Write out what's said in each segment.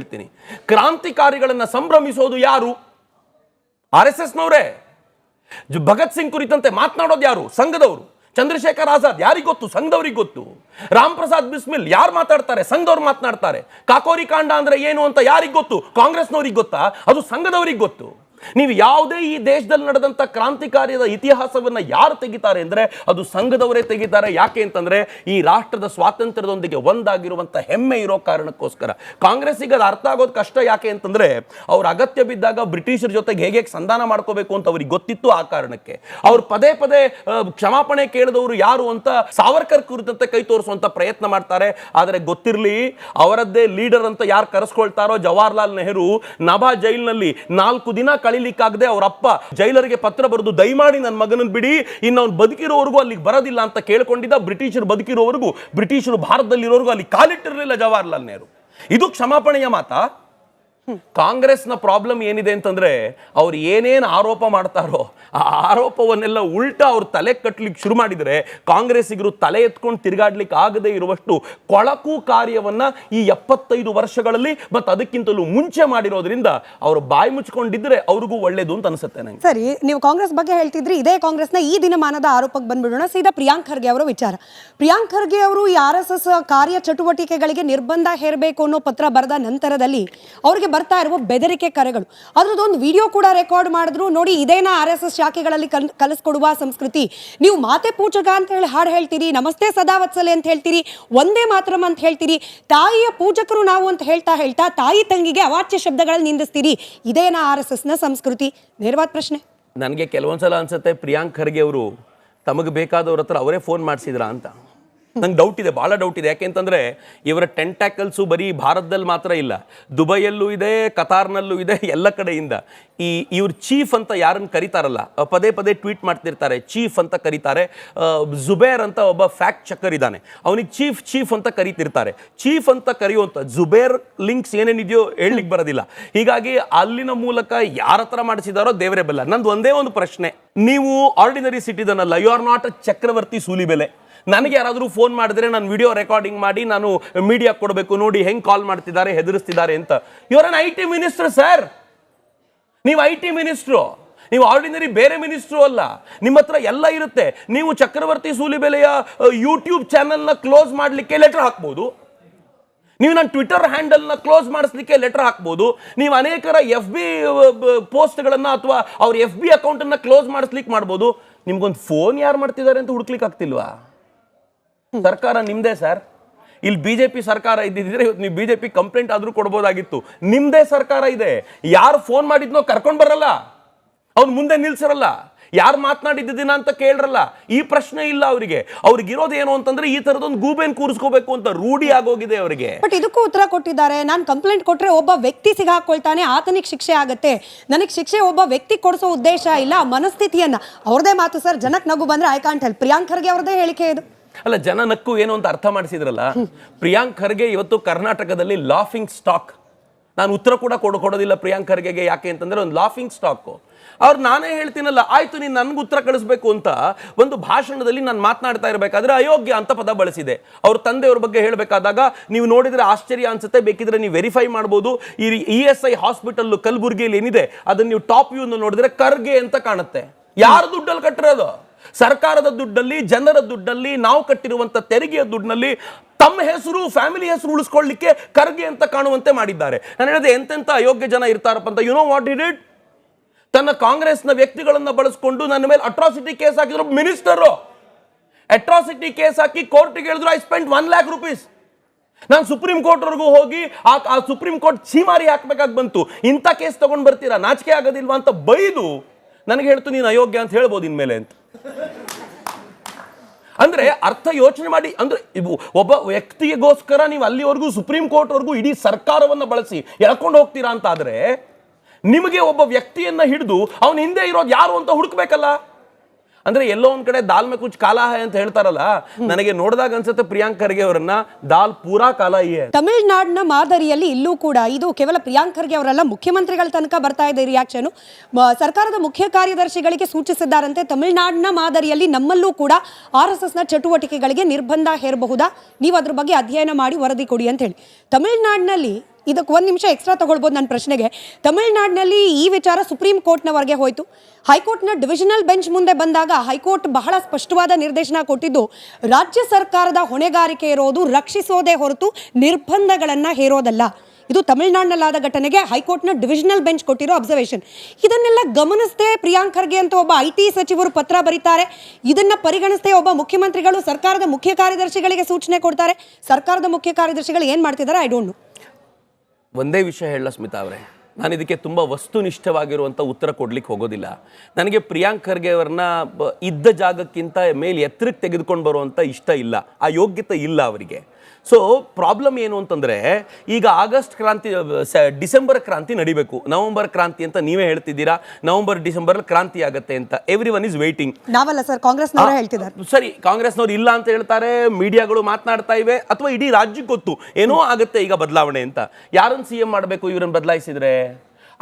ಹೇಳ್ಬಿಡ್ತೀನಿ. ಕ್ರಾಂತಿಕಾರಿಗಳನ್ನ ಸಂಭ್ರಮಿಸೋದು ಯಾರು? RSS ನವರೇ. ಭಗತ್ ಸಿಂಗ್ ಕುರಿತಂತೆ ಮಾತನಾಡೋದು ಯಾರು? ಸಂಘದವರು. ಚಂದ್ರಶೇಖರ್ ಆಜಾದ್ ಯಾರಿಗೆ ಗೊತ್ತು? ಸಂಘದವ್ರಿಗೆ ಗೊತ್ತು. ರಾಮ್ ಪ್ರಸಾದ್ ಬಿಸ್ಮಿಲ್ ಯಾರು ಮಾತಾಡ್ತಾರೆ? ಸಂಘದವ್ರು ಮಾತನಾಡ್ತಾರೆ. ಕಾಕೋರಿ ಕಾಂಡ ಅಂದ್ರೆ ಏನು ಅಂತ ಯಾರಿಗೆ ಗೊತ್ತು? ಕಾಂಗ್ರೆಸ್ನವ್ರಿಗೆ ಗೊತ್ತಾ? ಅದು ಸಂಘದವ್ರಿಗೆ ಗೊತ್ತು. ನೀವು ಯಾವುದೇ ಈ ದೇಶದಲ್ಲಿ ನಡೆದಂತ ಕ್ರಾಂತಿಕಾರಿಯ ಇತಿಹಾಸವನ್ನ ಯಾರು ತೆಗಿತಾರೆ ಅಂದ್ರೆ ಅದು ಸಂಘದವರೇ ತೆಗಿತಾರೆ. ಯಾಕೆ ಅಂತಂದ್ರೆ ಈ ರಾಷ್ಟ್ರದ ಸ್ವಾತಂತ್ರ್ಯದೊಂದಿಗೆ ಒಂದಾಗಿರುವಂತ ಹೆಮ್ಮೆ ಇರೋ ಕಾರಣಕ್ಕೋಸ್ಕರ. ಕಾಂಗ್ರೆಸ್ಸಿಗೆ ಅದು ಅರ್ಥ ಆಗೋದು ಕಷ್ಟ. ಯಾಕೆ ಅಂತಂದ್ರೆ ಅವ್ರ ಅಗತ್ಯ ಬಿದ್ದಾಗ ಬ್ರಿಟಿಷರ ಜೊತೆಗೆ ಹೇಗೆ ಸಂಧಾನ ಮಾಡ್ಕೋಬೇಕು ಅಂತ ಅವ್ರಿಗೆ ಗೊತ್ತಿತ್ತು. ಆ ಕಾರಣಕ್ಕೆ ಅವ್ರು ಪದೇ ಪದೇ ಕ್ಷಮಾಪಣೆ ಕೇಳಿದವರು ಯಾರು ಅಂತ ಸಾವರ್ಕರ್ ಕುರಿತಂತೆ ಕೈ ತೋರಿಸುವಂತ ಪ್ರಯತ್ನ ಮಾಡ್ತಾರೆ. ಆದರೆ ಗೊತ್ತಿರಲಿ, ಅವರದ್ದೇ ಲೀಡರ್ ಅಂತ ಯಾರು ಕರೆಸ್ಕೊಳ್ತಾರೋ ಜವಾಹರ್ಲಾಲ್ ನೆಹರು ನಭಾ ಜೈಲಿನಲ್ಲಿ 4 ದಿನ ಕಳಿಲಿಕ್ಕಾಗದೆ ಅವರಪ್ಪ ಜೈಲರಿಗೆ ಪತ್ರ ಬರೆದು ದಯಮಾಡಿ ನನ್ನ ಮಗನನ್ನು ಬಿಡಿ, ಇನ್ನು ಅವ್ನು ಬದುಕಿರೋವರೆಗೂ ಅಲ್ಲಿಗೆ ಬರೋದಿಲ್ಲ ಅಂತ ಕೇಳ್ಕೊಂಡಿದ್ದ. ಬ್ರಿಟಿಷರು ಬದುಕಿರೋವರೆಗೂ, ಬ್ರಿಟಿಷರು ಭಾರತದಲ್ಲಿರೋವರೆಗೂ ಅಲ್ಲಿ ಕಾಲಿಟ್ಟಿರಲಿಲ್ಲ ಜವಾಹರ್ಲಾಲ್ ನೆಹರು. ಇದು ಕ್ಷಮಾಪಣೆಯ ಮಾತಾ? ಕಾಂಗ್ರೆಸ್ನ ಪ್ರಾಬ್ಲಮ್ ಏನಿದೆ ಅಂತಂದ್ರೆ ಅವ್ರು ಏನೇನು ಆರೋಪ ಮಾಡ್ತಾರೋ ಆ ಆರೋಪವನ್ನೆಲ್ಲ ಉಲ್ಟಾ ಅವ್ರು ತಲೆ ಕಟ್ಟಲಿಕ್ಕೆ ಶುರು ಮಾಡಿದರೆ ಕಾಂಗ್ರೆಸ್ಸಿಗರು ತಲೆ ಎತ್ಕೊಂಡು ತಿರುಗಾಡ್ಲಿಕ್ಕೆ ಆಗದೆ ಇರುವಷ್ಟು ಕೊಳಕು ಕಾರ್ಯವನ್ನ ಈ 75 ವರ್ಷಗಳಲ್ಲಿ ಮತ್ತು ಅದಕ್ಕಿಂತಲೂ ಮುಂಚೆ ಮಾಡಿರೋದ್ರಿಂದ ಅವರು ಬಾಯಿ ಮುಚ್ಕೊಂಡಿದ್ರೆ ಅವ್ರಿಗೂ ಒಳ್ಳೇದು ಅಂತ ಅನ್ಸುತ್ತೆ ನಂಗೆ. ಸರಿ, ನೀವು ಕಾಂಗ್ರೆಸ್ ಬಗ್ಗೆ ಹೇಳ್ತಿದ್ರಿ. ಇದೇ ಕಾಂಗ್ರೆಸ್ನ ಈ ದಿನಮಾನದ ಆರೋಪಕ್ಕೆ ಬಂದ್ಬಿಡೋಣ. ಸೀದಾ ಪ್ರಿಯಾಂಕ್ ಖರ್ಗೆ ಅವರ ವಿಚಾರ. ಪ್ರಿಯಾಂಕ್ ಖರ್ಗೆ ಅವರು ಈ RSS ಕಾರ್ಯ ಚಟುವಟಿಕೆಗಳಿಗೆ ನಿರ್ಬಂಧ ಹೇರಬೇಕು ಅನ್ನೋ ಪತ್ರ ಬರೆದ ನಂತರದಲ್ಲಿ ಅವರಿಗೆ ಬರ್ತಾ ಇರುವ ಬೆದರಿಕೆ ಕರೆಗಳು, ಅದ್ರದ್ದೊಂದು ವಿಡಿಯೋ ಕೂಡ ರೆಕಾರ್ಡ್ ಮಾಡಿದ್ರು. ನೋಡಿ, ಇದೇನಾ RSS ಶಾಖೆಗಳಲ್ಲಿ ಕಲಿಸ್ಕೊಡುವ ಸಂಸ್ಕೃತಿ? ನೀವು ಮಾತೆ ಪೂಜಕ ಅಂತ ಹೇಳಿ ಹಾಡು ಹೇಳ್ತೀರಿ, ನಮಸ್ತೆ ಸದಾವತ್ಸಲೆ ಅಂತ ಹೇಳ್ತೀರಿ, ಒಂದೇ ಮಾತ್ರಂ ಅಂತ ಹೇಳ್ತೀರಿ, ತಾಯಿಯ ಪೂಜಕರು ನಾವು ಅಂತ ಹೇಳ್ತಾ ತಾಯಿ ತಂಗಿಗೆ ಅವಾಚ್ಯ ಶಬ್ದಗಳಲ್ಲಿ ನಿಂದಿಸ್ತೀರಿ. ಇದೇನಾ RSS ನ ಸಂಸ್ಕೃತಿ? ನೇರವಾದ ಪ್ರಶ್ನೆ. ನನಗೆ ಕೆಲವೊಂದ್ಸಲ ಅನ್ಸುತ್ತೆ ಪ್ರಿಯಾಂಕ್ ಖರ್ಗೆ ಅವರು ತಮಗೆ ಬೇಕಾದವ್ರ ಹತ್ರ ಅವರೇ ಫೋನ್ ಮಾಡಿಸಿದ್ರಾ ಅಂತ. ನಂಗೆ ಡೌಟ್ ಇದೆ, ಭಾಳ ಡೌಟ್ ಇದೆ. ಯಾಕೆಂತಂದರೆ ಇವರ ಟೆಂಟ್ಯಾಕಲ್ಸು ಬರೀ ಭಾರತದಲ್ಲಿ ಮಾತ್ರ ಇಲ್ಲ, ದುಬೈಯಲ್ಲೂ ಇದೆ, ಕತಾರ್ನಲ್ಲೂ ಇದೆ, ಎಲ್ಲ ಕಡೆಯಿಂದ. ಇವ್ರ ಚೀಫ್ ಅಂತ ಯಾರನ್ನು ಕರೀತಾರಲ್ಲ, ಪದೇ ಪದೇ ಟ್ವೀಟ್ ಮಾಡ್ತಿರ್ತಾರೆ, ಚೀಫ್ ಅಂತ ಕರೀತಾರೆ. ಜುಬೇರ್ ಅಂತ ಒಬ್ಬ ಫ್ಯಾಕ್ಟ್ ಚೆಕ್ಕರ್ ಇದ್ದಾನೆ, ಅವನಿಗೆ ಚೀಫ್ ಅಂತ ಕರೀತಿರ್ತಾರೆ. ಚೀಫ್ ಅಂತ ಕರೆಯುವಂಥ ಜುಬೇರ್ ಲಿಂಕ್ಸ್ ಏನೇನಿದೆಯೋ ಹೇಳಲಿಕ್ಕೆ ಬರೋದಿಲ್ಲ. ಹೀಗಾಗಿ ಅಲ್ಲಿನ ಮೂಲಕ ಯಾರ ಹತ್ರ ಮಾಡಿಸಿದಾರೋ ದೇವರೇ ಬಲ್ಲ. ನಂದು ಒಂದೇ ಒಂದು ಪ್ರಶ್ನೆ, ನೀವು ಆರ್ಡಿನರಿ ಸಿಟಿಸನ್ ಅಲ್ಲ, ಯು ಆರ್ ನಾಟ್ ಅ ಚಕ್ರವರ್ತಿ ಸೂಲಿಬೆಲೆ. ನನಗೆ ಯಾರಾದರೂ ಫೋನ್ ಮಾಡಿದ್ರೆ ನಾನು ವಿಡಿಯೋ ರೆಕಾರ್ಡಿಂಗ್ ಮಾಡಿ ನಾನು ಮೀಡಿಯಾ ಕೊಡಬೇಕು, ನೋಡಿ ಹೆಂಗೆ ಕಾಲ್ ಮಾಡ್ತಿದ್ದಾರೆ, ಹೆದರಿಸ್ತಿದ್ದಾರೆ ಅಂತ. ಇವರ IT ಮಿನಿಸ್ಟರ್ ಸರ್, ನೀವು IT ಮಿನಿಸ್ಟ್ರು, ನೀವು ಆರ್ಡಿನರಿ ಬೇರೆ ಮಿನಿಸ್ಟ್ರು ಅಲ್ಲ. ನಿಮ್ಮ ಹತ್ರ ಎಲ್ಲ ಇರುತ್ತೆ. ನೀವು ಚಕ್ರವರ್ತಿ ಸೂಲಿಬೆಲೆಯ ಯೂಟ್ಯೂಬ್ ಚಾನೆಲ್ನ ಕ್ಲೋಸ್ ಮಾಡಲಿಕ್ಕೆ ಲೆಟರ್ ಹಾಕ್ಬೋದು, ನೀವು ನನ್ನ ಟ್ವಿಟರ್ ಹ್ಯಾಂಡಲ್ನ ಕ್ಲೋಸ್ ಮಾಡಿಸ್ಲಿಕ್ಕೆ ಲೆಟರ್ ಹಾಕ್ಬೋದು, ನೀವು ಅನೇಕರ FB ಪೋಸ್ಟ್ಗಳನ್ನು ಅಥವಾ ಅವ್ರ FB ಅಕೌಂಟನ್ನು ಕ್ಲೋಸ್ ಮಾಡಿಸ್ಲಿಕ್ಕೆ ಮಾಡ್ಬೋದು. ನಿಮ್ಗೊಂದು ಫೋನ್ ಯಾರು ಮಾಡ್ತಿದ್ದಾರೆ ಅಂತ ಹುಡುಕ್ಲಿಕ್ಕೆ ಆಗ್ತಿಲ್ವಾ? ಸರ್ಕಾರ ನಿಮ್ದೇ ಸರ್. ಇಲ್ಲಿ BJP ಸರ್ಕಾರ ಇದ್ದಿದ್ರೆ ಇವತ್ತು ನೀವು BJP ಕಂಪ್ಲೇಂಟ್ ಆದ್ರೂ ಕೊಡ್ಬೋದಾಗಿತ್ತು. ನಿಮ್ದೇ ಸರ್ಕಾರ ಇದೆ. ಯಾರು ಫೋನ್ ಮಾಡಿದ್ನೋ ಕರ್ಕೊಂಡು ಬರಲ್ಲ, ಅವ್ನು ಮುಂದೆ ನಿಲ್ಸಿರಲ್ಲ, ಯಾರು ಮಾತನಾಡಿದ್ದಿನ ಅಂತ ಕೇಳ್ರಲ್ಲ. ಈ ಪ್ರಶ್ನೆ ಇಲ್ಲ ಅವರಿಗೆ. ಅವ್ರಿಗಿರೋದು ಏನು ಅಂತಂದ್ರೆ ಈ ತರದೊಂದು ಗೂಬೆನ್ ಕೂರಿಸ್ಕೋಬೇಕು ಅಂತ ರೂಢಿ ಆಗೋಗಿದೆ ಅವರಿಗೆ. ಬಟ್ ಇದಕ್ಕೂ ಉತ್ತರ ಕೊಟ್ಟಿದ್ದಾರೆ. ನಾನು ಕಂಪ್ಲೇಂಟ್ ಕೊಟ್ರೆ ಒಬ್ಬ ವ್ಯಕ್ತಿ ಸಿಗಾಕೊಳ್ತಾನೆ, ಆತನಿಗೆ ಶಿಕ್ಷೆ ಆಗುತ್ತೆ. ನನಗೆ ಶಿಕ್ಷೆ ಒಬ್ಬ ವ್ಯಕ್ತಿ ಕೊಡಿಸೋ ಉದ್ದೇಶ ಇಲ್ಲ, ಮನಸ್ಥಿತಿಯನ್ನ. ಅವ್ರದೇ ಮಾತು ಸರ್. ಜನಕ್ಕೆ ನಗು ಬಂದ್ರೆ I can't help. Priyank Kharge ಅವ್ರದೇ ಹೇಳಿಕೆ ಇದು. ಅಲ್ಲ, ಜನ ನಕ್ಕು ಏನು ಅಂತ ಅರ್ಥ ಮಾಡಿಸಿದ್ರಲ್ಲ. ಪ್ರಿಯಾಂಕ್ ಖರ್ಗೆ ಇವತ್ತು ಕರ್ನಾಟಕದಲ್ಲಿ ಲಾಫಿಂಗ್ ಸ್ಟಾಕ್. ನಾನು ಉತ್ತರ ಕೂಡ ಕೊಡೋದಿಲ್ಲ ಪ್ರಿಯಾಂಕ್ ಖರ್ಗೆಗೆ. ಯಾಕೆ ಅಂತಂದ್ರೆ ಒಂದು ಲಾಫಿಂಗ್ ಸ್ಟಾಕ್. ಅವ್ರು ನಾನೇ ಹೇಳ್ತೀನಲ್ಲ, ಆಯ್ತು ನೀನು ನನ್ಗೆ ಉತ್ತರ ಕಳಿಸ್ಬೇಕು ಅಂತ ಒಂದು ಭಾಷಣದಲ್ಲಿ ನಾನು ಮಾತನಾಡ್ತಾ ಇರಬೇಕಾದ್ರೆ ಅಯೋಗ್ಯ ಅಂತ ಪದ ಬಳಸಿದೆ. ಅವ್ರ ತಂದೆಯವ್ರ ಬಗ್ಗೆ ಹೇಳಬೇಕಾದಾಗ ನೀವು ನೋಡಿದ್ರೆ ಆಶ್ಚರ್ಯ ಅನ್ಸುತ್ತೆ. ಬೇಕಿದ್ರೆ ನೀವು ವೆರಿಫೈ ಮಾಡ್ಬೋದು. ಈ ESI ಹಾಸ್ಪಿಟಲ್ ಕಲಬುರ್ಗಿಯಲ್ಲಿ ಏನಿದೆ ಅದನ್ನ ನೀವು ಟಾಪ್ ವ್ಯೂ ನೋಡಿದ್ರೆ ಖರ್ಗೆ ಅಂತ ಕಾಣುತ್ತೆ. ಯಾರ ದುಡ್ಡಲ್ಲಿ ಕಟ್ಟಿರೋದು? ಸರ್ಕಾರದ ದುಡ್ಡಲ್ಲಿ, ಜನರ ದುಡ್ಡಲ್ಲಿ, ನಾವು ಕಟ್ಟಿರುವಂತ ತೆರಿಗೆಯ ದುಡ್ಡಿನಲ್ಲಿ ತಮ್ಮ ಹೆಸರು, ಫ್ಯಾಮಿಲಿ ಹೆಸರು ಉಳಿಸ್ಕೊಳ್ಳಿಕ್ಕೆ ಖರ್ಗೆ ಅಂತ ಕಾಣುವಂತೆ ಮಾಡಿದ್ದಾರೆ. ನಾನು ಹೇಳಿದೆ ಎಂತೆಂಥ ಅಯೋಗ್ಯ ಜನ ಇರ್ತಾರಪ್ಪ ಅಂತ. You know what he did? ತನ್ನ ಕಾಂಗ್ರೆಸ್ನ ವ್ಯಕ್ತಿಗಳನ್ನ ಬಳಸ್ಕೊಂಡು ನನ್ನ ಮೇಲೆ ಅಟ್ರಾಸಿಟಿ ಕೇಸ್ ಹಾಕಿದ್ರು. ಮಿನಿಸ್ಟರು ಅಟ್ರಾಸಿಟಿ ಕೇಸ್ ಹಾಕಿ ಕೋರ್ಟ್ಗೆ ಹೇಳಿದ್ರು ಐ ಸ್ಪೆಂಡ್ 1 lakh rupees. ನಾನು ಸುಪ್ರೀಂ ಕೋರ್ಟ್ವರೆಗೂ ಹೋಗಿ ಆ ಸುಪ್ರೀಂ ಕೋರ್ಟ್ ಛೀಮಾರಿ ಹಾಕ್ಬೇಕಾಗಿ ಬಂತು. ಇಂಥ ಕೇಸ್ ತಗೊಂಡು ಬರ್ತೀರಾ, ನಾಚಿಕೆ ಆಗೋದಿಲ್ವಾ ಅಂತ ಬೈದು ನನಗೆ ಹೇಳ್ತು ನೀನು ಅಯೋಗ್ಯ ಅಂತ ಹೇಳ್ಬೋದು ಇನ್ಮೇಲೆ ಅಂತ. ಅಂದ್ರೆ ಅರ್ಥ ಯೋಚನೆ ಮಾಡಿ. ಅಂದ್ರೆ ಒಬ್ಬ ವ್ಯಕ್ತಿಗೋಸ್ಕರ ನೀವು ಅಲ್ಲಿವರೆಗೂ ಸುಪ್ರೀಂ ಕೋರ್ಟ್ವರೆಗೂ ಇಡೀ ಸರ್ಕಾರವನ್ನ ಬಳಸಿ ಎಳ್ಕೊಂಡು ಹೋಗ್ತೀರಾ ಅಂತ ಆದ್ರೆ ನಿಮಗೆ ಒಬ್ಬ ವ್ಯಕ್ತಿಯನ್ನ ಹಿಡಿದು ಅವನ ಹಿಂದೆ ಇರೋದು ಯಾರು ಅಂತ ಹುಡುಕ್ಬೇಕಲ್ಲ. ಅಂದ್ರೆ ಎಲ್ಲೋ ಒಂದ್ ಕಡೆ ದಾಲ್ ಮೇ ಕುಚ್ ಕಾಲಾ ಹೈ ಅಂತ ಹೇಳ್ತಾರಲ್ಲ, ನನಗೆ ನೋಡಿದಾಗ ಅನ್ಸುತ್ತೆ ಪ್ರಿಯಾಂಕ್ ಖರ್ಗೆ ಅವರನ್ನ ದಾಲ್ ಪೂರಾ ಕಾಲಾ ಹೈ. ತಮಿಳುನಾಡಿನ ಮಾದರಿಯಲ್ಲಿ ಇಲ್ಲೂ ಕೂಡ ಇದು ಕೇವಲ ಪ್ರಿಯಾಂಕ್ ಖರ್ಗೆ ಅವರಲ್ಲ, ಮುಖ್ಯಮಂತ್ರಿಗಳ ತನಕ ಬರ್ತಾ ಇದೆ ರಿಯಾಕ್ಷನ್. ಸರ್ಕಾರದ ಮುಖ್ಯ ಕಾರ್ಯದರ್ಶಿಗಳಿಗೆ ಸೂಚಿಸಿದ್ದಾರಂತೆ, ತಮಿಳುನಾಡಿನ ಮಾದರಿಯಲ್ಲಿ ನಮ್ಮಲ್ಲೂ ಕೂಡ RSSನ ಚಟುವಟಿಕೆಗಳಿಗೆ ನಿರ್ಬಂಧ ಹೇರಬಹುದಾ, ನೀವು ಅದ್ರ ಬಗ್ಗೆ ಅಧ್ಯಯನ ಮಾಡಿ ವರದಿ ಕೊಡಿ ಅಂತ ಹೇಳಿ. ತಮಿಳುನಾಡಿನಲ್ಲಿ ಇದಕ್ಕೆ ಒಂದು ನಿಮಿಷ ಎಕ್ಸ್ಟ್ರಾ ತಗೊಳ್ಬೋದು ನನ್ನ ಪ್ರಶ್ನೆಗೆ. ತಮಿಳುನಾಡಿನಲ್ಲಿ ಈ ವಿಚಾರ ಸುಪ್ರೀಂ ಕೋರ್ಟ್ನವರೆಗೆ ಹೋಯಿತು. ಹೈಕೋರ್ಟ್ನ ಡಿವಿಷನಲ್ ಬೆಂಚ್ ಮುಂದೆ ಬಂದಾಗ ಹೈಕೋರ್ಟ್ ಬಹಳ ಸ್ಪಷ್ಟವಾದ ನಿರ್ದೇಶನ ಕೊಟ್ಟಿದ್ದು, ರಾಜ್ಯ ಸರ್ಕಾರದ ಹೊಣೆಗಾರಿಕೆ ಇರೋದು ರಕ್ಷಿಸೋದೇ ಹೊರತು ನಿರ್ಬಂಧಗಳನ್ನು ಹೇರೋದಲ್ಲ. ಇದು ತಮಿಳುನಾಡಿನಲ್ಲಾದ ಘಟನೆಗೆ ಹೈಕೋರ್ಟ್ನ ಡಿವಿಷನಲ್ ಬೆಂಚ್ ಕೊಟ್ಟಿರೋ ಅಬ್ಸರ್ವೇಷನ್. ಇದನ್ನೆಲ್ಲ ಗಮನಿಸದೆ ಪ್ರಿಯಾಂಕ್ ಖರ್ಗೆ ಅಂತ ಒಬ್ಬ IT ಸಚಿವರು ಪತ್ರ ಬರೀತಾರೆ. ಇದನ್ನ ಪರಿಗಣಿಸದೆ ಒಬ್ಬ ಮುಖ್ಯಮಂತ್ರಿಗಳು ಸರ್ಕಾರದ ಮುಖ್ಯ ಕಾರ್ಯದರ್ಶಿಗಳಿಗೆ ಸೂಚನೆ ಕೊಡ್ತಾರೆ. ಸರ್ಕಾರದ ಮುಖ್ಯ ಕಾರ್ಯದರ್ಶಿಗಳು ಏನು ಮಾಡ್ತಿದ್ದಾರೆ ಐ ಡೋಂಟ್ ನೋ. ಒಂದೇ ವಿಷಯ ಹೇಳ ಸ್ಮಿತಾ ಅವರೇ, ನಾನು ಇದಕ್ಕೆ ತುಂಬ ವಸ್ತುನಿಷ್ಠವಾಗಿರುವಂಥ ಉತ್ತರ ಕೊಡ್ಲಿಕ್ಕೆ ಹೋಗೋದಿಲ್ಲ. ನನಗೆ ಪ್ರಿಯಾಂಕ್ ಖರ್ಗೆ ಅವ್ರನ್ನ ಇದ್ದ ಜಾಗಕ್ಕಿಂತ ಮೇಲೆ ಎತ್ತರಕ್ಕೆ ತೆಗೆದುಕೊಂಡು ಬರುವಂಥ ಇಷ್ಟ ಇಲ್ಲ, ಆ ಯೋಗ್ಯತೆ ಇಲ್ಲ ಅವರಿಗೆ. ಸೊ ಪ್ರಾಬ್ಲಮ್ ಏನು ಅಂತಂದರೆ, ಈಗ ಆಗಸ್ಟ್ ಕ್ರಾಂತಿ, ಡಿಸೆಂಬರ್ ಕ್ರಾಂತಿ ನಡಿಬೇಕು, ನವೆಂಬರ್ ಕ್ರಾಂತಿ ಅಂತ ನೀವೇ ಹೇಳ್ತಿದ್ದೀರಾ. ನವೆಂಬರ್ ಡಿಸೆಂಬರ್ ಕ್ರಾಂತಿ ಆಗುತ್ತೆ ಅಂತ ಎವ್ರಿ ಒನ್ ಇಸ್ ವೇಟಿಂಗ್. ನಾವಲ್ಲ ಸರ್, ಕಾಂಗ್ರೆಸ್ನವರೇ ಹೇಳ್ತಿದ್ದಾರೆ. ಸರಿ, ಕಾಂಗ್ರೆಸ್ನವ್ರು ಇಲ್ಲ ಅಂತ ಹೇಳ್ತಾರೆ, ಮೀಡಿಯಾಗಳು ಮಾತನಾಡ್ತಾ ಇವೆ, ಅಥವಾ ಇಡೀ ರಾಜ್ಯಕ್ಕೆ ಗೊತ್ತು ಏನೋ ಆಗುತ್ತೆ ಈಗ ಬದಲಾವಣೆ ಅಂತ. ಯಾರನ್ನು CM ಮಾಡಬೇಕು ಇವರನ್ನು ಬದಲಾಯಿಸಿದ್ರೆ?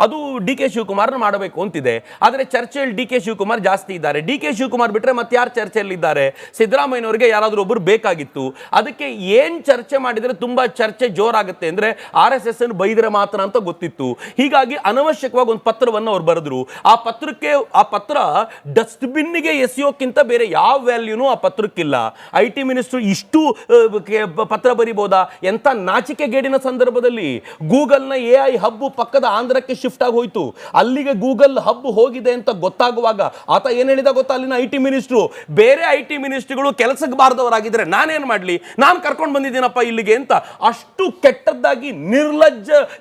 ಅದು DK ಶಿವಕುಮಾರ್ನ ಮಾಡಬೇಕು ಅಂತಿದೆ. ಆದರೆ ಚರ್ಚೆಯಲ್ಲಿ DK ಶಿವಕುಮಾರ್ ಜಾಸ್ತಿ ಇದ್ದಾರೆ. DK ಶಿವಕುಮಾರ್ ಬಿಟ್ಟರೆ ಮತ್ತೆ ಯಾರು ಚರ್ಚೆಯಲ್ಲಿದ್ದಾರೆ? ಸಿದ್ದರಾಮಯ್ಯನವರಿಗೆ ಯಾರಾದರೂ ಒಬ್ಬರು ಬೇಕಾಗಿತ್ತು. ಅದಕ್ಕೆ ಏನು ಚರ್ಚೆ ಮಾಡಿದರೆ ತುಂಬ ಚರ್ಚೆ ಜೋರಾಗುತ್ತೆ ಅಂದರೆ RSS ಅನ್ನು ಬೈದರೆ ಮಾತ್ರ ಅಂತ ಗೊತ್ತಿತ್ತು. ಹೀಗಾಗಿ ಅನವಶ್ಯಕವಾಗಿ ಒಂದು ಪತ್ರವನ್ನು ಅವ್ರು ಬರೆದ್ರು. ಆ ಪತ್ರ ಡಸ್ಟ್ಬಿನ್ನಿಗೆ ಎಸೆಯೋಕ್ಕಿಂತ ಬೇರೆ ಯಾವ ವ್ಯಾಲ್ಯೂನೂ ಆ ಪತ್ರಕ್ಕಿಲ್ಲ. IT ಮಿನಿಸ್ಟ್ರು ಇಷ್ಟು ಪತ್ರ ಬರಿಬೋದಾ? ಎಂಥ ನಾಚಿಕೆಗೇಡಿನ ಸಂದರ್ಭದಲ್ಲಿ ಗೂಗಲ್ನ AI ಹಬ್ಬು ಪಕ್ಕದ ಆಂಧ್ರಕ್ಕೆ ಶಿಫ್ಟ್ ಆಗಿ ಹೋಯ್ತು. ಅಲ್ಲಿಗೆ ಗೂಗಲ್ ಹಬ್ ಹೋಗಿದೆ ಅಂತ ಗೊತ್ತಾಗುವಾಗ ಆತ ಏನ್ ಹೇಳಿದ ಗೊತ್ತಾ? ಅಲ್ಲಿನ IT ಮಿನಿಸ್ಟ್ರು, ಬೇರೆ IT ಮಿನಿಸ್ಟ್ರುಗಳು ಕೆಲಸಕ್ಕೆ ಬಾರದವರಾಗಿದ್ರೆ ನಾನೇನ್ ಮಾಡ್ಲಿ, ನಾನು ಕರ್ಕೊಂಡು ಬಂದಿದ್ದೀನಪ್ಪ ಇಲ್ಲಿಗೆ ಅಂತ ಅಷ್ಟು ಕೆಟ್ಟದ್ದಾಗಿ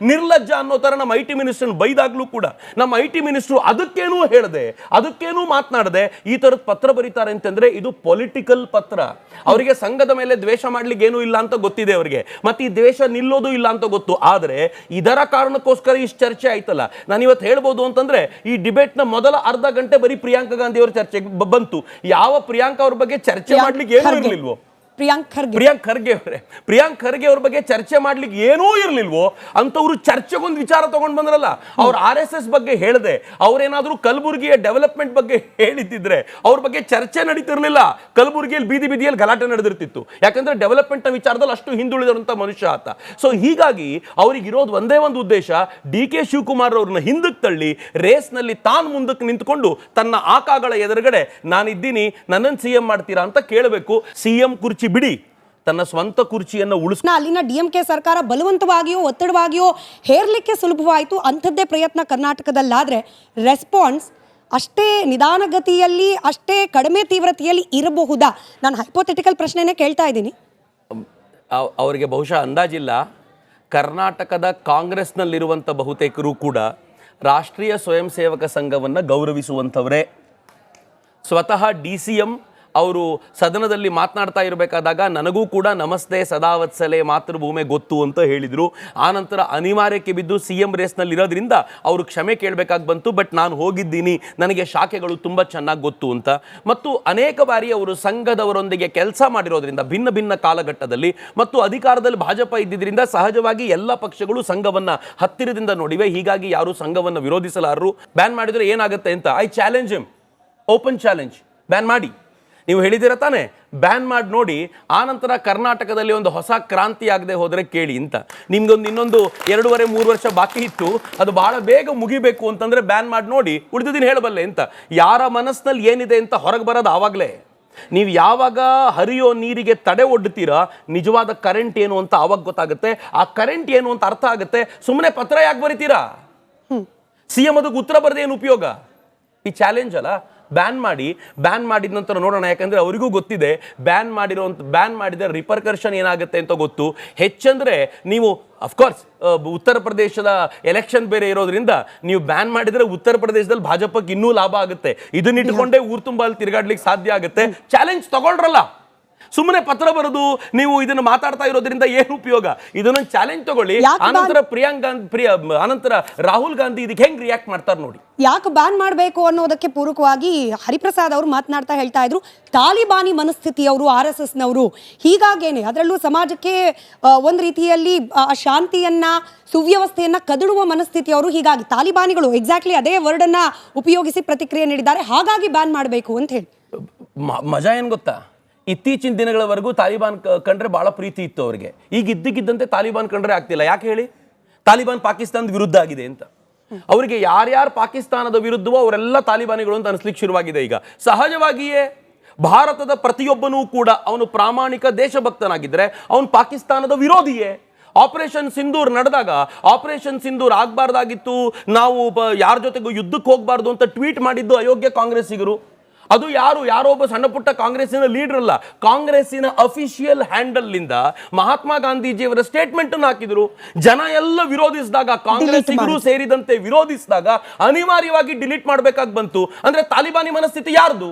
ನಿರ್ಲಜ್ಜ ಅನ್ನೋ ತರ ನಮ್ಮ IT ಮಿನಿಸ್ಟರ್ ಬೈದಾಗ್ಲೂ ಕೂಡ ನಮ್ಮ IT ಮಿನಿಸ್ಟ್ರು ಅದಕ್ಕೇನೂ ಹೇಳದೆ, ಅದಕ್ಕೇನೂ ಮಾತನಾಡದೆ ಈ ತರದ ಪತ್ರ ಬರೀತಾರೆ ಅಂತಂದ್ರೆ ಇದು ಪೊಲಿಟಿಕಲ್ ಪತ್ರ. ಅವರಿಗೆ ಸಂಘದ ಮೇಲೆ ದ್ವೇಷ ಮಾಡ್ಲಿಕ್ಕೆ ಏನೂ ಇಲ್ಲ ಅಂತ ಗೊತ್ತಿದೆ ಅವರಿಗೆ, ಮತ್ತೆ ಈ ದ್ವೇಷ ನಿಲ್ಲೋದು ಇಲ್ಲ ಅಂತ ಗೊತ್ತು. ಆದ್ರೆ ಇದರ ಕಾರಣಕ್ಕೋಸ್ಕರ ಇಷ್ಟು ಚರ್ಚೆ ಆಯ್ತಲ್ಲ. ನಾನು ಇವತ್ತು ಹೇಳ್ಬೋದು ಅಂತಂದ್ರೆ, ಈ ಡಿಬೇಟ್ ನ ಮೊದಲ ಅರ್ಧ ಗಂಟೆ ಬರೀ ಪ್ರಿಯಾಂಕಾ ಗಾಂಧಿ ಅವರ ಚರ್ಚೆಗೆ ಬಂತು. ಯಾವ ಪ್ರಿಯಾಂಕಾ ಅವ್ರ ಬಗ್ಗೆ ಚರ್ಚೆ ಮಾಡ್ಲಿಕ್ಕೆ ಏನೂ ಇರ್ಲಿಲ್ವೋ? ಪ್ರಿಯಾಂಕ್ ಖರ್ಗೆ ಅವ್ರ ಬಗ್ಗೆ ಚರ್ಚೆ ಮಾಡ್ಲಿಕ್ಕೆ ಏನೂ ಇರ್ಲಿಲ್ವೋ ಅಂತವ್ರು ಚರ್ಚೆಗೊಂದು ವಿಚಾರ ತಗೊಂಡ್ ಬಂದ್ರಲ್ಲ. ಅವ್ರ RSS ಬಗ್ಗೆ ಹೇಳದೆ, ಅವ್ರೇನಾದ್ರೂ ಕಲಬುರಗಿಯ ಡೆವಲಪ್ಮೆಂಟ್ ಬಗ್ಗೆ ಹೇಳಿದ್ದಿದ್ರೆ ಅವ್ರ ಬಗ್ಗೆ ಚರ್ಚೆ ನಡೀತಿರ್ಲಿಲ್ಲ. ಕಲಬುರಗಿಯಲ್ಲಿ ಬೀದಿಯಲ್ಲಿ ಗಲಾಟೆ ನಡೆದಿರ್ತಿತ್ತು. ಯಾಕಂದ್ರೆ ಡೆವಲಪ್ಮೆಂಟ್ ನ ವಿಚಾರದಲ್ಲಿ ಅಷ್ಟು ಹಿಂದುಳಿದಂತ ಮನುಷ್ಯ ಆತ. ಸೊ ಹೀಗಾಗಿ ಅವ್ರಿಗೆ ಇರೋದು ಒಂದೇ ಒಂದು ಉದ್ದೇಶ, DK ಶಿವಕುಮಾರ್ ಅವ್ರನ್ನ ಹಿಂದಕ್ಕೆ ತಳ್ಳಿ ರೇಸ್ನಲ್ಲಿ ತಾನು ಮುಂದಕ್ಕೆ ನಿಂತ್ಕೊಂಡು ತನ್ನ ಆಕಾಗಳ ಎದುರುಗಡೆ ನಾನಿದ್ದೀನಿ, ನನ್ನನ್ನು CM ಮಾಡ್ತೀರಾ ಅಂತ ಕೇಳಬೇಕು. CM ಕುರ್ಚಿ ಬಿಡಿ, ತನ್ನ ಸ್ವಂತ ಕುರ್ಚಿಯನ್ನು ಅಲ್ಲಿನ DMK ಸರ್ಕಾರ ಬಲವಂತವಾಗಿಯೋ ಒತ್ತಡವಾಗಿಯೋ ಹೇರ್ಲಿಕ್ಕೆ ಸುಲಭವಾಯಿತು. ಅಂಥದ್ದೇ ಪ್ರಯತ್ನ ಕರ್ನಾಟಕದಲ್ಲಾದ್ರೆ ರೆಸ್ಪಾನ್ಸ್ ಅಷ್ಟೇ ನಿಧಾನಗತಿಯಲ್ಲಿ, ಅಷ್ಟೇ ಕಡಿಮೆ ತೀವ್ರತೆಯಲ್ಲಿ ಇರಬಹುದಾ? ನಾನು ಹೈಪೋಥೆಟಿಕಲ್ ಪ್ರಶ್ನೆನೇ ಕೇಳ್ತಾ ಇದ್ದೀನಿ. ಅವರಿಗೆ ಬಹುಶಃ ಅಂದಾಜಿಲ್ಲ. ಕರ್ನಾಟಕದ ಕಾಂಗ್ರೆಸ್ನಲ್ಲಿರುವಂಥ ಬಹುತೇಕರು ಕೂಡ ರಾಷ್ಟ್ರೀಯ ಸ್ವಯಂ ಸೇವಕ ಸಂಘವನ್ನು ಗೌರವಿಸುವಂಥವರೇ. ಸ್ವತಃ DCM ಅವರು ಸದನದಲ್ಲಿ ಮಾತನಾಡ್ತಾ ಇರಬೇಕಾದಾಗ ನನಗೂ ಕೂಡ ನಮಸ್ತೆ ಸದಾವತ್ಸಲೆ ಮಾತೃಭೂಮಿ ಗೊತ್ತು ಅಂತ ಹೇಳಿದರು. ಆನಂತರ ಅನಿವಾರ್ಯಕ್ಕೆ ಬಿದ್ದು CM ರೇಸ್ನಲ್ಲಿ ಇರೋದ್ರಿಂದ ಅವರು ಕ್ಷಮೆ ಕೇಳಬೇಕಾಗಿ ಬಂತು. ಬಟ್ ನಾನು ಹೋಗಿದ್ದೀನಿ, ನನಗೆ ಶಾಖೆಗಳು ತುಂಬ ಚೆನ್ನಾಗಿ ಗೊತ್ತು ಅಂತ. ಮತ್ತು ಅನೇಕ ಬಾರಿ ಅವರು ಸಂಘದವರೊಂದಿಗೆ ಕೆಲಸ ಮಾಡಿರೋದ್ರಿಂದ ಭಿನ್ನ ಭಿನ್ನ ಕಾಲಘಟ್ಟದಲ್ಲಿ ಮತ್ತು ಅಧಿಕಾರದಲ್ಲಿ ಭಾಜಪ ಇದ್ದಿದ್ದರಿಂದ ಸಹಜವಾಗಿ ಎಲ್ಲ ಪಕ್ಷಗಳು ಸಂಘವನ್ನು ಹತ್ತಿರದಿಂದ ನೋಡಿವೆ. ಹೀಗಾಗಿ ಯಾರು ಸಂಘವನ್ನು ವಿರೋಧಿಸಲಾರರು. ಬ್ಯಾನ್ ಮಾಡಿದರೆ ಏನಾಗುತ್ತೆ ಅಂತ I challenge him, open challenge, ban ಮಾಡಿ. ನೀವು ಹೇಳಿದಿರ ತಾನೆ, ಬ್ಯಾನ್ ಮಾಡಿ ನೋಡಿ. ಆನಂತರ ಕರ್ನಾಟಕದಲ್ಲಿ ಒಂದು ಹೊಸ ಕ್ರಾಂತಿ ಆಗದೆ ಹೋದರೆ ಕೇಳಿ ಅಂತ. ನಿಮ್ಗೊಂದು ಇನ್ನೊಂದು 2.5-3 ವರ್ಷ ಬಾಕಿ ಇತ್ತು, ಅದು ಬಹಳ ಬೇಗ ಮುಗಿಬೇಕು ಅಂತಂದ್ರೆ ಬ್ಯಾನ್ ಮಾಡಿ ನೋಡಿ, ಉಳಿದಿದ್ದೀನಿ ಹೇಳಬಲ್ಲೆ ಅಂತ. ಯಾರ ಮನಸ್ಸಿನಲ್ಲಿ ಏನಿದೆ ಅಂತ ಹೊರಗೆ ಬರೋದು ಆವಾಗಲೇ. ನೀವು ಯಾವಾಗ ಹರಿಯೋ ನೀರಿಗೆ ತಡೆ ಒಡ್ಡುತ್ತೀರಾ, ನಿಜವಾದ ಕರೆಂಟ್ ಏನು ಅಂತ ಆವಾಗ ಗೊತ್ತಾಗುತ್ತೆ. ಆ ಕರೆಂಟ್ ಏನು ಅಂತ ಅರ್ಥ ಆಗುತ್ತೆ. ಸುಮ್ಮನೆ ಪತ್ರ ಯಾಕೆ ಬರಿತೀರಾ? CM ಅದಕ್ಕೆ ಉತ್ತರ ಬರದೆ ಏನು ಉಪಯೋಗ? ಈ ಚಾಲೆಂಜ್ ಅಲ್ಲ. ಬ್ಯಾನ್ ಮಾಡಿ, ಬ್ಯಾನ್ ಮಾಡಿದ ನಂತರ ನೋಡೋಣ. ಯಾಕಂದ್ರೆ ಅವರಿಗೂ ಗೊತ್ತಿದೆ ಬ್ಯಾನ್ ಮಾಡಿದ ರಿಪರ್ಕರ್ಷನ್ ಏನಾಗುತ್ತೆ ಅಂತ ಗೊತ್ತು. ಹೆಚ್ಚಂದ್ರೆ ನೀವು ಅಫ್ಕೋರ್ಸ್ ಉತ್ತರ ಪ್ರದೇಶದ ಎಲೆಕ್ಷನ್ ಬೇರೆ ಇರೋದ್ರಿಂದ ನೀವು ಬ್ಯಾನ್ ಮಾಡಿದ್ರೆ ಉತ್ತರ ಪ್ರದೇಶದಲ್ಲಿ ಭಾಜಪಕ್ಕೆ ಇನ್ನೂ ಲಾಭ ಆಗುತ್ತೆ. ಇದನ್ನಿಟ್ಟುಕೊಂಡೇ ಊರು ತುಂಬ ಅಲ್ಲಿ ತಿರುಗಾಡ್ಲಿಕ್ಕೆ ಸಾಧ್ಯ ಆಗುತ್ತೆ. ಚಾಲೆಂಜ್ ತಗೊಳ್ರಲ್ಲ, ಸುಮ್ಮನೆ ಪತ್ರ ಬರೆದು ನೀವು ಇದನ್ನು ಮಾತಾಡ್ತಾ ಇರೋದ್ರಿಂದ ಏನು ಉಪಯೋಗ? ಇದನ್ನೊಂದು ಚಾಲೆಂಜ್ ತಗೊಳ್ಳಿ. ಆನಂತರ ರಾಹುಲ್ ಗಾಂಧಿ ಇದಕ್ಕೆ ಹೆಂಗ್ ರಿಯಾಕ್ಟ್ ಮಾಡ್ತಾರೆ ನೋಡಿ. ಯಾಕೆ ಬ್ಯಾನ್ ಮಾಡಬೇಕು ಅನ್ನೋದಕ್ಕೆ ಪೂರಕವಾಗಿ ಹರಿಪ್ರಸಾದ್ ಅವರು ಮಾತನಾಡ್ತಾ ಹೇಳ್ತಾ ಇದ್ರು, ತಾಲಿಬಾನಿ ಮನಸ್ಥಿತಿಯವರು, RSSನವರು. ಹೀಗಾಗೇನೆ ಅದರಲ್ಲೂ ಸಮಾಜಕ್ಕೆ ಒಂದು ರೀತಿಯಲ್ಲಿ ಶಾಂತಿಯನ್ನ, ಸುವ್ಯವಸ್ಥೆಯನ್ನ ಕದಡುವ ಮನಸ್ಥಿತಿಯವರು. ಹೀಗಾಗಿ ತಾಲಿಬಾನಿಗಳು ಎಕ್ಸಾಕ್ಟ್ಲಿ ಅದೇ ವರ್ಡನ್ನ ಉಪಯೋಗಿಸಿ ಪ್ರತಿಕ್ರಿಯೆ ನೀಡಿದ್ದಾರೆ. ಹಾಗಾಗಿ ಬ್ಯಾನ್ ಮಾಡಬೇಕು ಅಂತ ಹೇಳಿ. ಮಜಾ ಏನ್ ಗೊತ್ತಾ, ಇತ್ತೀಚಿನ ದಿನಗಳವರೆಗೂ ತಾಲಿಬಾನ್ ಕಂಡ್ರೆ ಬಹಳ ಪ್ರೀತಿ ಇತ್ತು ಅವರಿಗೆ. ಈಗ ಇದ್ದಕ್ಕಿದ್ದಂತೆ ತಾಲಿಬಾನ್ ಕಂಡ್ರೆ ಆಗ್ತಿಲ್ಲ. ಯಾಕೆ ಹೇಳಿ? ತಾಲಿಬಾನ್ ಪಾಕಿಸ್ತಾನದ ವಿರುದ್ಧ ಆಗಿದೆ ಅಂತ. ಅವರಿಗೆ ಯಾರ್ಯಾರು ಪಾಕಿಸ್ತಾನದ ವಿರುದ್ಧವೋ ಅವರೆಲ್ಲ ತಾಲಿಬಾನಿಗಳು ಅಂತ ಅನಿಸ್ಲಿಕ್ಕೆ ಶುರುವಾಗಿದೆ ಈಗ. ಸಹಜವಾಗಿಯೇ ಭಾರತದ ಪ್ರತಿಯೊಬ್ಬನೂ ಕೂಡ ಅವನು ಪ್ರಾಮಾಣಿಕ ದೇಶಭಕ್ತನಾಗಿದ್ದರೆ ಅವನು ಪಾಕಿಸ್ತಾನದ ವಿರೋಧಿಯೇ. ಆಪರೇಷನ್ ಸಿಂಧೂರ್ ನಡೆದಾಗ ಆಪರೇಷನ್ ಸಿಂಧೂರ್ ಆಗಬಾರ್ದಾಗಿತ್ತು, ನಾವು ಯಾರ ಜೊತೆಗೂ ಯುದ್ಧಕ್ಕೆ ಹೋಗಬಾರ್ದು ಅಂತ ಟ್ವೀಟ್ ಮಾಡಿದ್ದು ಅಯೋಗ್ಯ ಕಾಂಗ್ರೆಸ್ಸಿಗರು. ಅದು ಯಾರೋ ಒಬ್ಬ ಸಣ್ಣ ಪುಟ್ಟ ಕಾಂಗ್ರೆಸ್ಸಿನ ಲೀಡರ್ ಅಲ್ಲ, ಕಾಂಗ್ರೆಸ್ಸಿನ ಅಫಿಷಿಯಲ್ ಹ್ಯಾಂಡಲ್ ನಿಂದ ಮಹಾತ್ಮ ಗಾಂಧೀಜಿಯವರ ಸ್ಟೇಟ್ಮೆಂಟ್ ಅನ್ನು ಹಾಕಿದ್ರು. ಜನ ಎಲ್ಲ ವಿರೋಧಿಸಿದಾಗ, ಕಾಂಗ್ರೆಸ್ಸಿಗರು ಸೇರಿದಂತೆ ವಿರೋಧಿಸಿದಾಗ ಅನಿವಾರ್ಯವಾಗಿ ಡಿಲೀಟ್ ಮಾಡಬೇಕಾಗಿ ಬಂತು. ಅಂದ್ರೆ ತಾಲಿಬಾನಿ ಮನಸ್ಥಿತಿ ಯಾರ್ದು?